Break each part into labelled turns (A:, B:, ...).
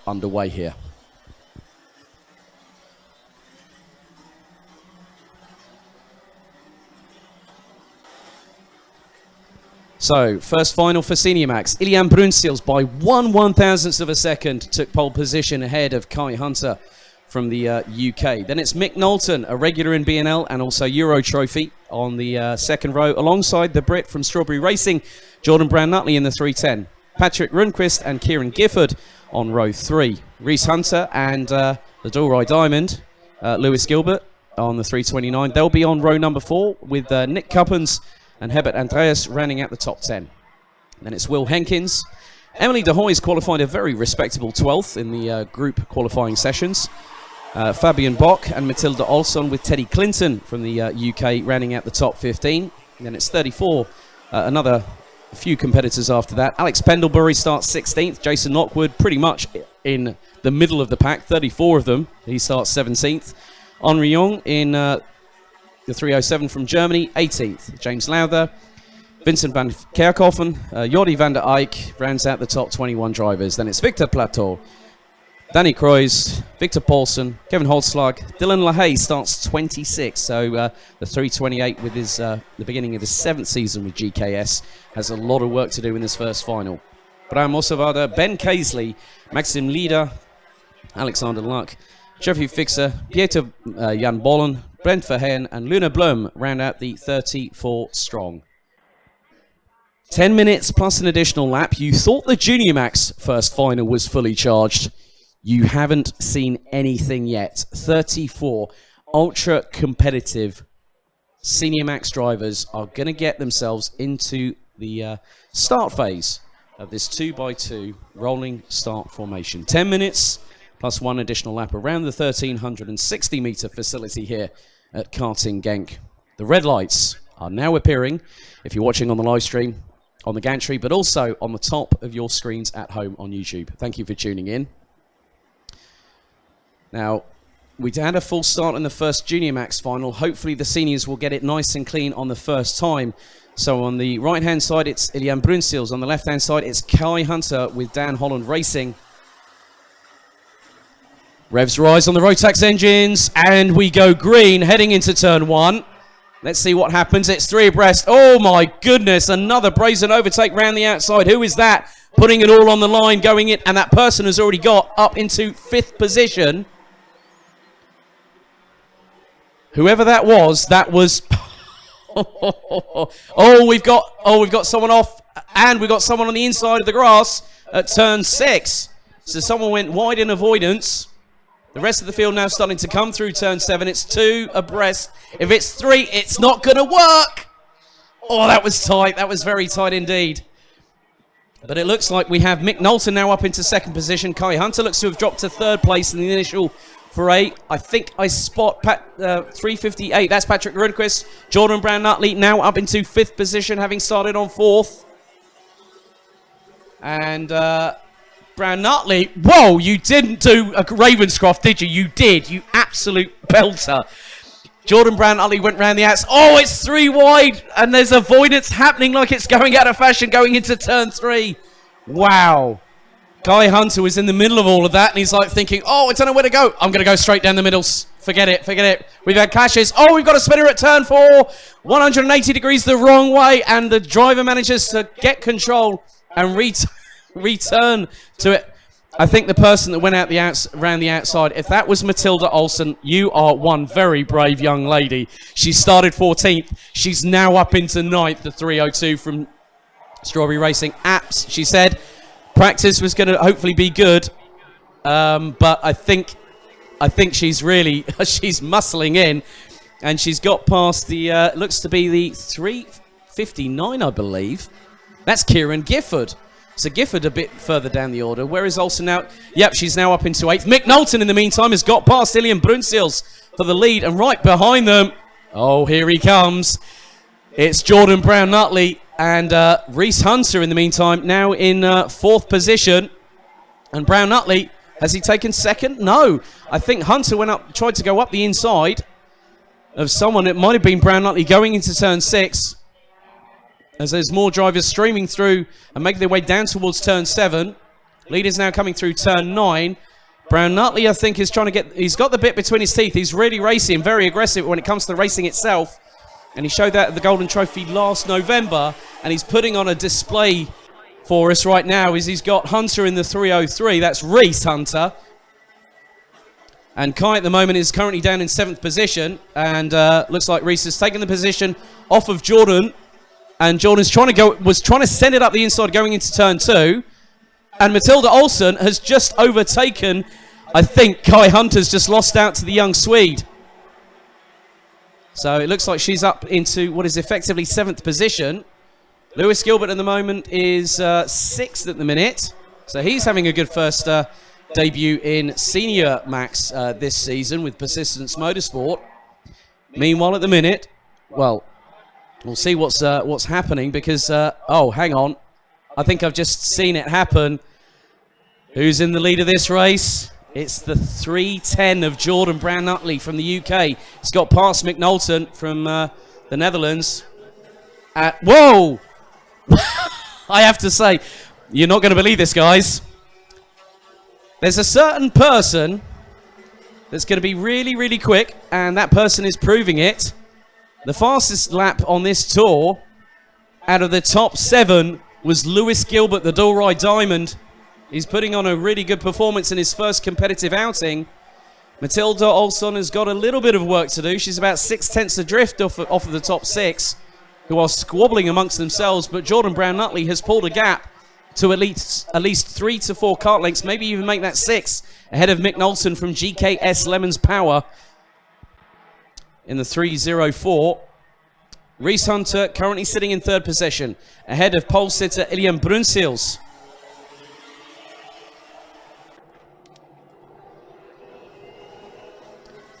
A: underway here. So, first final for Senior Max. Iljan Brunsils by 1/1000th of a second took pole position ahead of Kai Hunter from the UK. Then it's Mick Knowlton, a regular in BNL and also Euro Trophy on the second row, alongside the Brit from Strawberry Racing, Jordan Brown-Nutley in the 310. Patrick Rundqvist and Kieran Gifford on row 3. Reese Hunter and the Dalry Diamond, Lewis Gilbert on the 329. They'll be on row number 4 with Nick Cuppens and Herbert Andreas rounding out the top 10. Then it's Will Henkins. Emily De Hoy's qualified a very respectable 12th in the group qualifying sessions. Fabian Bock and Matilda Olsson with Teddy Clinton from the UK rounding out the top 15. And then it's 34, another few competitors after that. Alex Pendlebury starts 16th. Jason Lockwood pretty much in the middle of the pack, 34 of them. He starts 17th. Henri Young in the 307 from Germany, 18th. James Lowther, Vincent van Kerkhoffen, Jordi van der Eyck rounds out the top 21 drivers. Then it's Victor Plateau, Danny Kroes, Victor Paulsen, Kevin Holzschlag. Dylan LaHaye starts 26, so the 328 with his the beginning of his 7th season with GKS has a lot of work to do in this first final. Bram Ossevada, Ben Casely, Maxim Lieder, Alexander Luck, Jeffrey Fixer, Pieter Jan Bollen, Brent Verheyen and Luna Blum round out the 34 strong. 10 minutes plus an additional lap. You thought the Junior Max first final was fully charged. You haven't seen anything yet. 34 ultra competitive Senior Max drivers are going to get themselves into the start phase of this 2x2 rolling start formation. 10 minutes plus one additional lap around the 1,360 meter facility here at Karting Genk. The red lights are now appearing if you're watching on the live stream on the gantry, but also on the top of your screens at home on YouTube. Thank you for tuning in. Now, we had a full start in the first Junior Max final. Hopefully the seniors will get it nice and clean on the first time. So on the right-hand side, it's Iljan Brunsils. On the left-hand side, it's Kai Hunter with Dan Holland Racing. Revs rise on the Rotax engines, and we go green, heading into turn 1. Let's see what happens. It's 3 abreast. Oh my goodness, another brazen overtake round the outside. Who is that? Putting it all on the line, going in, and that person has already got up into 5th position. Whoever that was, oh, we've got someone off, and we've got someone on the inside of the grass at turn 6. So someone went wide in avoidance. The rest of the field now starting to come through turn 7. It's 2 abreast. If it's 3, it's not going to work. Oh, that was tight. That was very tight indeed. But it looks like we have Mick Knowlton now up into 2nd position. Kai Hunter looks to have dropped to 3rd place in the initial foray. I think I spot 358. That's Patrick Rundqvist. Jordan Brown-Nutley now up into 5th position, having started on 4th. And Brown-Nutley, whoa, you didn't do a Ravenscroft, did you? You did, you absolute belter. Jordan Brown-Nutley went round the outs. Oh, it's 3 wide, and there's avoidance happening like it's going out of fashion going into turn 3. Wow. Kai Hunter was in the middle of all of that, and he's like thinking, oh, I don't know where to go. I'm going to go straight down the middle. Forget it, forget it. We've had clashes. Oh, we've got a spinner at turn 4. 180 degrees the wrong way, and the driver manages to get control and return to it. I think the person that went out around the outside, if that was Matilda Olsson, you are one very brave young lady. She started 14th. She's now up into 9th, the 302 from Strawberry Racing. Apps, she said. Practice was going to hopefully be good, but I think she's really, she's muscling in, and she's got past the, looks to be the 359, I believe. That's Kieran Gifford. So Gifford a bit further down the order. Where is Olsen now? Yep, she's now up into 8th. Mick Knowlton in the meantime has got past Iljan Brunsils for the lead, and right behind them, oh, here he comes. It's Jordan Brown-Nutley and Reese Hunter in the meantime, now in 4th position. And Brown-Nutley, has he taken 2nd? No. I think Hunter went up, tried to go up the inside of someone. It might have been Brown-Nutley going into turn 6. As there's more drivers streaming through and making their way down towards turn 7. Leader's now coming through turn 9. Brown Nutley, I think, is trying to get... He's got the bit between his teeth. He's really racing, very aggressive when it comes to the racing itself. And he showed that at the Golden Trophy last November. And he's putting on a display for us right now. He's got Hunter in the 303. That's Reese Hunter. And Kai at the moment is currently down in 7th position. And looks like Reese has taken the position off of Jordan. And Jordan's was trying to send it up the inside going into turn 2. And Matilda Olsson has just overtaken, I think Kai Hunter's just lost out to the young Swede. So it looks like she's up into what is effectively 7th position. Lewis Gilbert at the moment is 6th at the minute. So he's having a good first debut in Senior Max this season with Persistence Motorsport. Meanwhile, at the minute, well, we'll see what's happening because, oh, hang on. I think I've just seen it happen. Who's in the lead of this race? It's the 310 of Jordan Brown Nutley from the UK. He's got past Mick Knowlton from the Netherlands. Whoa! I have to say, you're not going to believe this, guys. There's a certain person that's going to be really, really quick, and that person is proving it. The fastest lap on this tour out of the top 7 was Lewis Gilbert, the Dalry Diamond. He's putting on a really good performance in his first competitive outing. Matilda Olsson has got a little bit of work to do. She's about 6/10 adrift off of the top 6, who are squabbling amongst themselves. But Jordan Brown Nutley has pulled a gap to at least 3 to 4 kart lengths, maybe even make that 6, ahead of Mick Knowlton from GKS Lemons Power in the 304. Reese Hunter currently sitting in 3rd position, ahead of pole sitter Ilian Brunsils.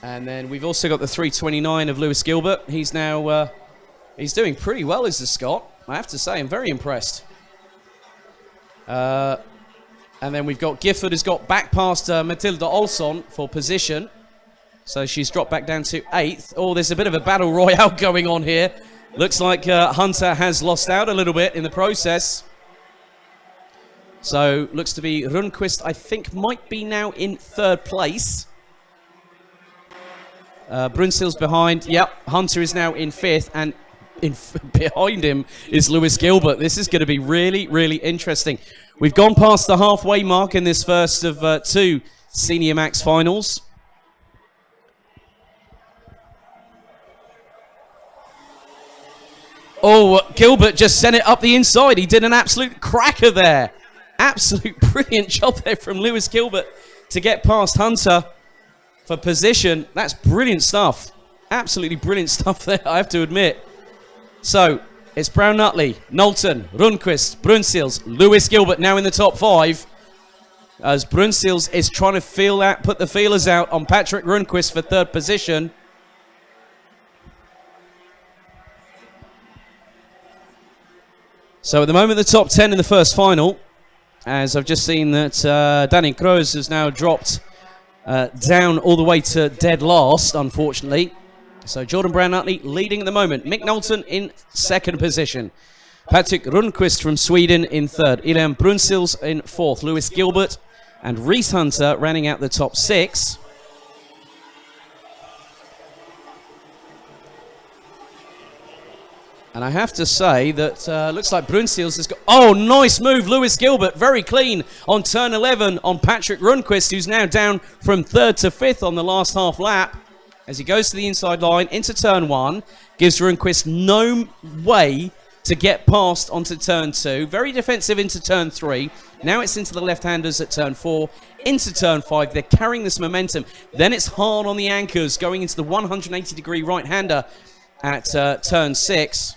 A: And then we've also got the 329 of Lewis Gilbert. He's now, he's doing pretty well as a Scot. I have to say, I'm very impressed. And then we've got Gifford has got back past Matilda Olsson for position. So she's dropped back down to 8th. Oh, there's a bit of a battle royale going on here. Looks like Hunter has lost out a little bit in the process. So looks to be Rundqvist, I think, might be now in 3rd place. Brunsils behind. Yep, Hunter is now in 5th, and behind him is Lewis Gilbert. This is going to be really, really interesting. We've gone past the halfway mark in this first of 2 Senior Max finals. Oh, Gilbert just sent it up the inside. He did an absolute cracker there. Absolute brilliant job there from Lewis Gilbert to get past Hunter for position. That's brilliant stuff. Absolutely brilliant stuff there, I have to admit. So, it's Brown Nutley, Knowlton, Rundqvist, Brunsils, Lewis Gilbert now in the top 5. As Brunsils is trying to feel out, put the feelers out on Patrick Rundqvist for 3rd position. So at the moment, the top 10 in the first final, as I've just seen that Danny Kroos has now dropped down all the way to dead last, unfortunately. So Jordan Brown Nutley leading at the moment. Mick Knowlton in 2nd position. Patrick Rundqvist from Sweden in 3rd. Ilian Brunsils in 4th. Lewis Gilbert and Reese Hunter rounding out the top 6. And I have to say that looks like Brunsils has got... Oh, nice move, Lewis Gilbert. Very clean on turn 11 on Patrick Rundqvist, who's now down from 3rd to 5th on the last half lap. As he goes to the inside line into turn 1, gives Rundqvist no way to get past onto turn 2. Very defensive into turn 3. Now it's into the left-handers at turn 4, into turn 5. They're carrying this momentum. Then it's hard on the anchors, going into the 180-degree right-hander at turn 6.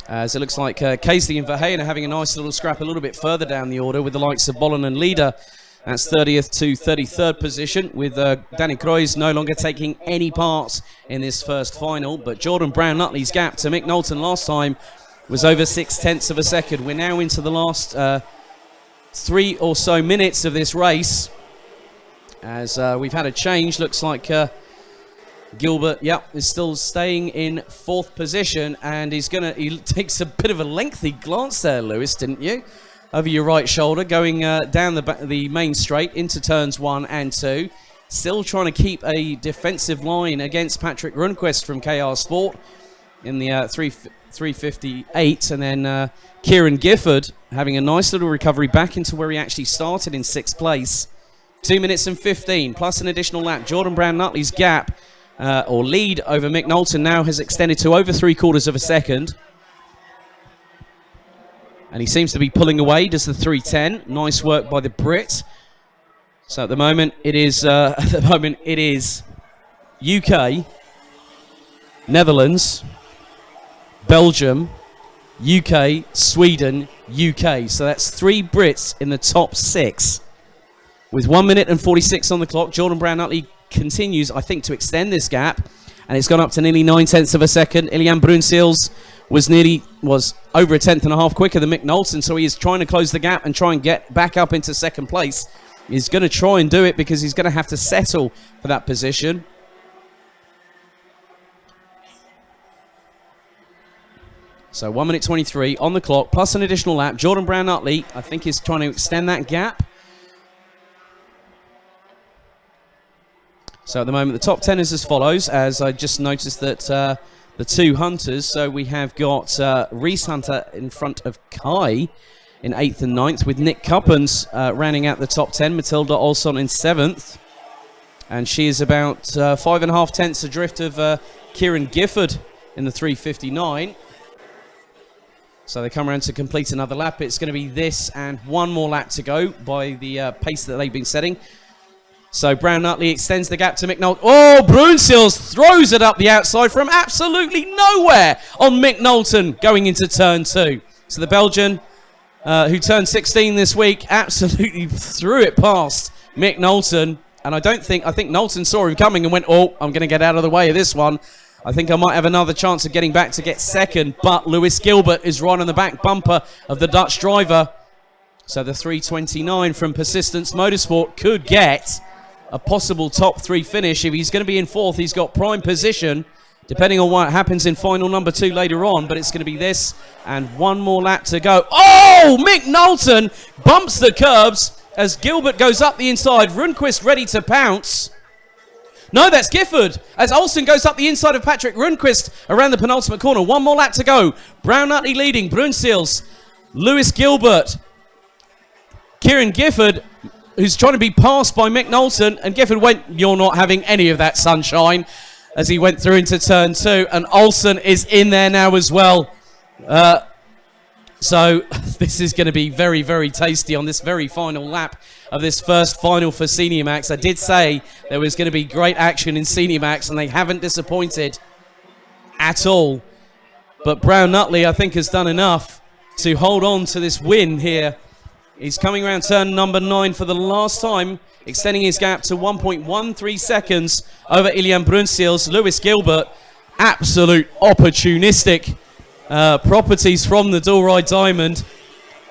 A: As it looks like Casey and Verheyen are having a nice little scrap a little bit further down the order with the likes of Bollen and Leader. That's 30th to 33rd position, with Danny Kroos no longer taking any part in this first final. But Jordan Brown Nutley's gap to Mick Knowlton last time was over 6/10 of a second. We're now into the last 3 or so minutes of this race, as we've had a change. Looks like Gilbert, is still staying in 4th position, and he takes a bit of a lengthy glance there, Lewis, didn't you? Over your right shoulder, going down the main straight into turns 1 and 2. Still trying to keep a defensive line against Patrick Rundqvist from KR Sport in the 358, and then Kieran Gifford having a nice little recovery back into where he actually started in 6th place. 2 minutes and 15 plus an additional lap. Jordan Brown-Nutley's gap or lead over Mick Knowlton now has extended to over 3/4 of a second, and he seems to be pulling away. Does the 3:10. Nice work by the Brit. So at the moment it is UK, Netherlands, Belgium, UK, Sweden, UK. So that's 3 Brits in the top 6. With 1 minute and 46 on the clock, Jordan Brown-Nutley continues, I think, to extend this gap, and it's gone up to nearly 9/10 of a second. Ilian Brunsils was over a 1/10.5 quicker than Mick Knowlton, so he is trying to close the gap and try and get back up into 2nd place. He's going to try and do it because he's going to have to settle for that position. So 1 minute 23 on the clock, plus an additional lap. Jordan Brown-Nutley, I think, is trying to extend that gap. So at the moment, the top 10 is as follows, as I just noticed that the 2 Hunters, so we have got Reese Hunter in front of Kai in 8th and 9th, with Nick Cuppens rounding out the top 10, Matilda Olsson in 7th. And she is about 5.5 tenths adrift of Kieran Gifford in the 359. So they come around to complete another lap. It's going to be this and 1 more lap to go by the pace that they've been setting. So Brown-Nutley extends the gap to Mick Knowlton. Oh, Brunsils throws it up the outside from absolutely nowhere on Mick Knowlton going into turn 2. So the Belgian, who turned 16 this week, absolutely threw it past Mick Knowlton. And I think Knowlton saw him coming and went, oh, I'm going to get out of the way of this one. I think I might have another chance of getting back to get 2nd. But Lewis Gilbert is right on the back bumper of the Dutch driver. So the 329 from Persistence Motorsport could get a possible top 3 finish. If he's going to be in 4th, he's got prime position, depending on what happens in final number 2 later on. But it's going to be this and 1 more lap to go. Oh, Mick Knowlton bumps the curbs as Gilbert goes up the inside. Rundqvist ready to pounce. No, that's Gifford, as Olsen goes up the inside of Patrick Rundqvist around the penultimate corner. 1 more lap to go. Brown-Nutley leading, Brunsils, Lewis Gilbert, Kieran Gifford, who's trying to be passed by Mick Knowlton, and Gifford went, you're not having any of that, sunshine, as he went through into turn 2, and Olsen is in there now as well. So this is going to be very, very tasty on this very final lap of this first final for Senior Max. I did say there was going to be great action in Senior Max, and they haven't disappointed at all. But Brown-Nutley, I think, has done enough to hold on to this win here. He's coming around turn number 9 for the last time, extending his gap to 1.13 seconds over Ilian Brunsils. Lewis Gilbert, absolute opportunistic properties from the dual ride diamond,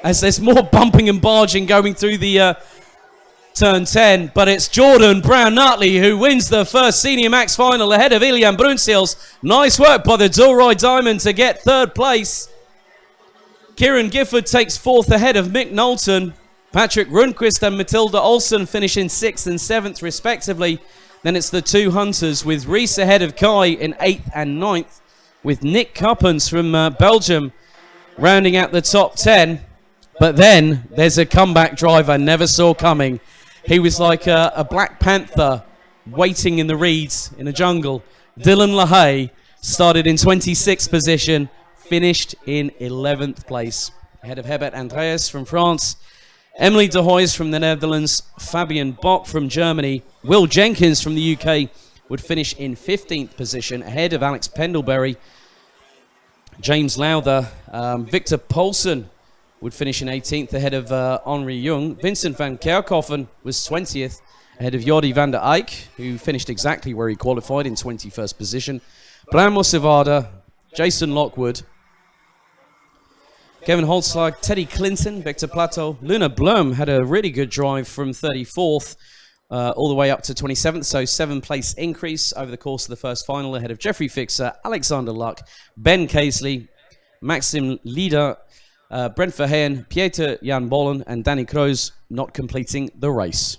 A: as there's more bumping and barging going through the turn 10, but it's Jordan Brown-Nutley who wins the first Senior Max final ahead of Ilian Brunsils. Nice work by the dual ride diamond to get 3rd place. Kieran Gifford takes 4th ahead of Mick Knowlton. Patrick Rundqvist and Matilda Olsen finish in 6th and 7th respectively. Then it's the 2 Hunters, with Reese ahead of Kai in 8th and 9th, with Nick Cuppens from Belgium rounding out the top 10. But then there's a comeback driver I never saw coming. He was like a Black Panther waiting in the reeds in a jungle. Dylan LaHaye started in 26th position, finished in 11th place, ahead of Herbert Andreas from France, Emily de Hoys from the Netherlands, Fabian Bock from Germany, Will Jenkins from the UK would finish in 15th position, ahead of Alex Pendlebury, James Lowther, Victor Poulsen would finish in 18th, ahead of Henri Jung. Vincent van Kerkhoffen was 20th, ahead of Jordi van der Eyck, who finished exactly where he qualified in 21st position. Blamo Cevada, Jason Lockwood, Kevin Holzlag, Teddy Clinton, Victor Plateau. Luna Blum had a really good drive from 34th all the way up to 27th, so 7-place increase over the course of the first final ahead of Jeffrey Fixer, Alexander Luck, Ben Casely, Maxim Lieder, Brent Verheyen, Pieter Jan Bollen and Danny Kroes not completing the race.